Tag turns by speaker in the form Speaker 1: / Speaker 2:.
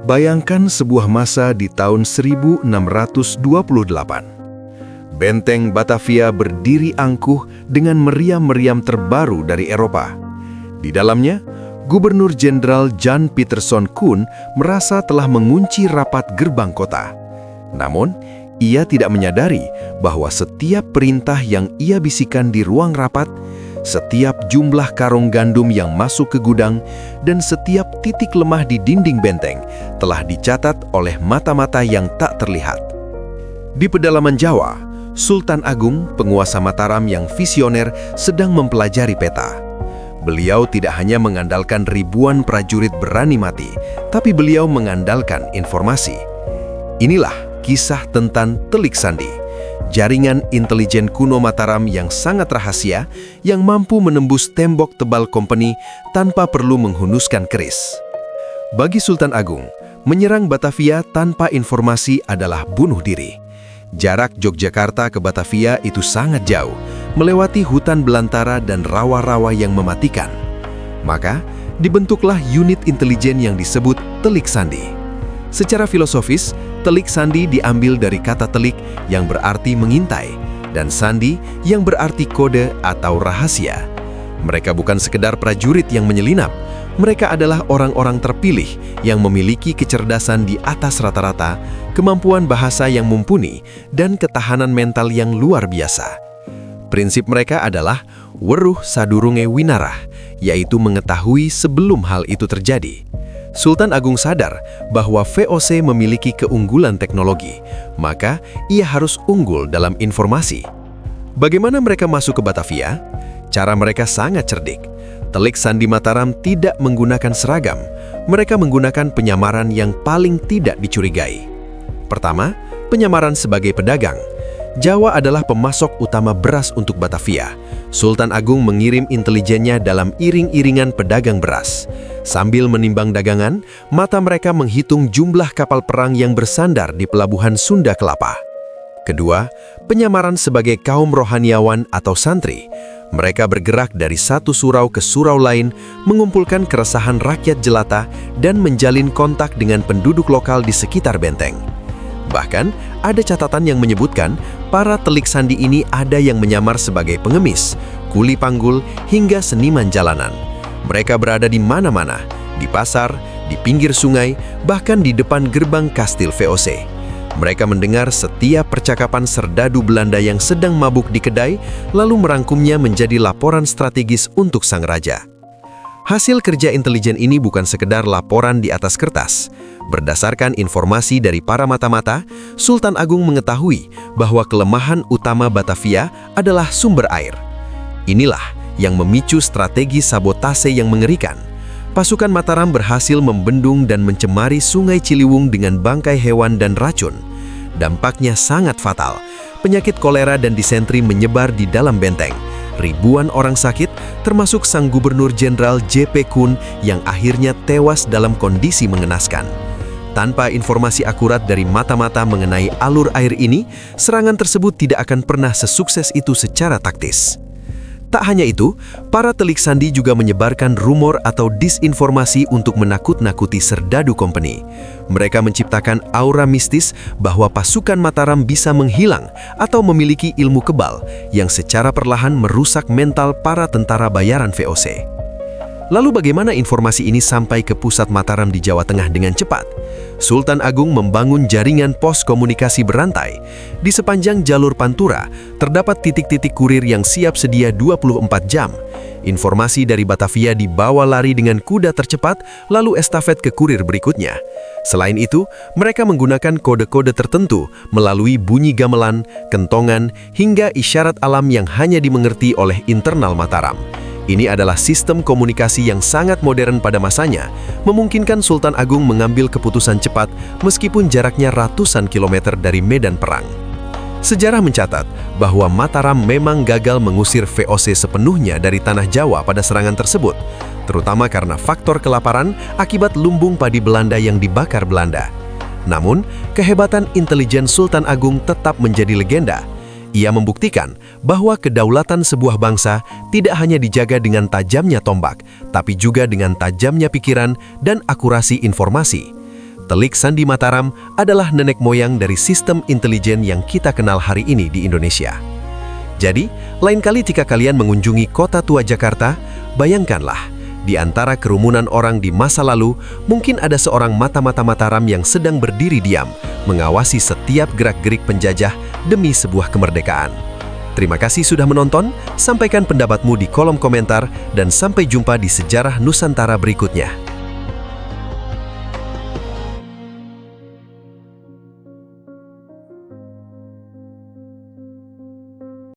Speaker 1: Bayangkan sebuah masa di tahun 1628. Benteng Batavia berdiri angkuh dengan meriam-meriam terbaru dari Eropa. Di dalamnya, Gubernur Jenderal Jan Pieterszoon Koen merasa telah mengunci rapat gerbang kota. Namun, ia tidak menyadari bahwa setiap perintah yang ia bisikan di ruang rapat, setiap jumlah karung gandum yang masuk ke gudang, dan setiap titik lemah di dinding benteng telah dicatat oleh mata-mata yang tak terlihat. Di pedalaman Jawa, Sultan Agung, penguasa Mataram yang visioner, sedang mempelajari peta. Beliau tidak hanya mengandalkan ribuan prajurit berani mati, tapi beliau mengandalkan informasi. Inilah kisah tentang Telik Sandi, jaringan intelijen kuno Mataram yang sangat rahasia, yang mampu menembus tembok tebal kompeni tanpa perlu menghunuskan keris. Bagi Sultan Agung, menyerang Batavia tanpa informasi adalah bunuh diri. Jarak Yogyakarta ke Batavia itu sangat jauh, melewati hutan belantara dan rawa-rawa yang mematikan. Maka, dibentuklah unit intelijen yang disebut Telik Sandi. Secara filosofis, Telik Sandi diambil dari kata telik yang berarti mengintai, dan sandi yang berarti kode atau rahasia. Mereka bukan sekedar prajurit yang menyelinap, mereka adalah orang-orang terpilih yang memiliki kecerdasan di atas rata-rata, kemampuan bahasa yang mumpuni, dan ketahanan mental yang luar biasa. Prinsip mereka adalah weruh sadurunge winarah, yaitu mengetahui sebelum hal itu terjadi. Sultan Agung sadar bahwa VOC memiliki keunggulan teknologi, maka ia harus unggul dalam informasi. Bagaimana mereka masuk ke Batavia? Cara mereka sangat cerdik. Telik Sandi Mataram tidak menggunakan seragam, mereka menggunakan penyamaran yang paling tidak dicurigai. Pertama, penyamaran sebagai pedagang. Jawa adalah pemasok utama beras untuk Batavia. Sultan Agung mengirim intelijennya dalam iring-iringan pedagang beras. Sambil menimbang dagangan, mata mereka menghitung jumlah kapal perang yang bersandar di pelabuhan Sunda Kelapa. Kedua, penyamaran sebagai kaum rohaniawan atau santri. Mereka bergerak dari satu surau ke surau lain, mengumpulkan keresahan rakyat jelata, dan menjalin kontak dengan penduduk lokal di sekitar benteng. Bahkan, ada catatan yang menyebutkan para Telik Sandi ini ada yang menyamar sebagai pengemis, kuli panggul, hingga seniman jalanan. Mereka berada di mana-mana, di pasar, di pinggir sungai, bahkan di depan gerbang kastil VOC. Mereka mendengar setiap percakapan serdadu Belanda yang sedang mabuk di kedai, lalu merangkumnya menjadi laporan strategis untuk sang raja. Hasil kerja intelijen ini bukan sekedar laporan di atas kertas. Berdasarkan informasi dari para mata-mata, Sultan Agung mengetahui bahwa kelemahan utama Batavia adalah sumber air. Inilah yang memicu strategi sabotase yang mengerikan. Pasukan Mataram berhasil membendung dan mencemari Sungai Ciliwung dengan bangkai hewan dan racun. Dampaknya sangat fatal. Penyakit kolera dan disentri menyebar di dalam benteng. Ribuan orang sakit, termasuk sang Gubernur Jenderal J.P. Koen yang akhirnya tewas dalam kondisi mengenaskan. Tanpa informasi akurat dari mata-mata mengenai alur air ini, serangan tersebut tidak akan pernah sesukses itu secara taktis. Tak hanya itu, para Telik Sandi juga menyebarkan rumor atau disinformasi untuk menakut-nakuti serdadu kompeni. Mereka menciptakan aura mistis bahwa pasukan Mataram bisa menghilang atau memiliki ilmu kebal yang secara perlahan merusak mental para tentara bayaran VOC. Lalu bagaimana informasi ini sampai ke pusat Mataram di Jawa Tengah dengan cepat? Sultan Agung membangun jaringan pos komunikasi berantai. Di sepanjang jalur Pantura, terdapat titik-titik kurir yang siap sedia 24 jam. Informasi dari Batavia dibawa lari dengan kuda tercepat, lalu estafet ke kurir berikutnya. Selain itu, mereka menggunakan kode-kode tertentu melalui bunyi gamelan, kentongan, hingga isyarat alam yang hanya dimengerti oleh internal Mataram. Ini adalah sistem komunikasi yang sangat modern pada masanya, memungkinkan Sultan Agung mengambil keputusan cepat meskipun jaraknya ratusan kilometer dari medan perang. Sejarah mencatat bahwa Mataram memang gagal mengusir VOC sepenuhnya dari tanah Jawa pada serangan tersebut, terutama karena faktor kelaparan akibat lumbung padi Belanda yang dibakar Belanda. Namun, kehebatan intelijen Sultan Agung tetap menjadi legenda. Ia membuktikan bahwa kedaulatan sebuah bangsa tidak hanya dijaga dengan tajamnya tombak, tapi juga dengan tajamnya pikiran dan akurasi informasi.
Speaker 2: Telik Sandi Mataram adalah nenek moyang dari sistem intelijen yang kita kenal hari ini di Indonesia. Jadi, lain kali jika kalian mengunjungi kota tua Jakarta, bayangkanlah, di antara kerumunan orang di masa lalu, mungkin ada seorang mata-mata Mataram yang sedang berdiri diam, mengawasi setiap gerak-gerik penjajah demi sebuah kemerdekaan. Terima kasih sudah menonton, sampaikan pendapatmu di kolom komentar, dan sampai jumpa di Sejarah Nusantara berikutnya.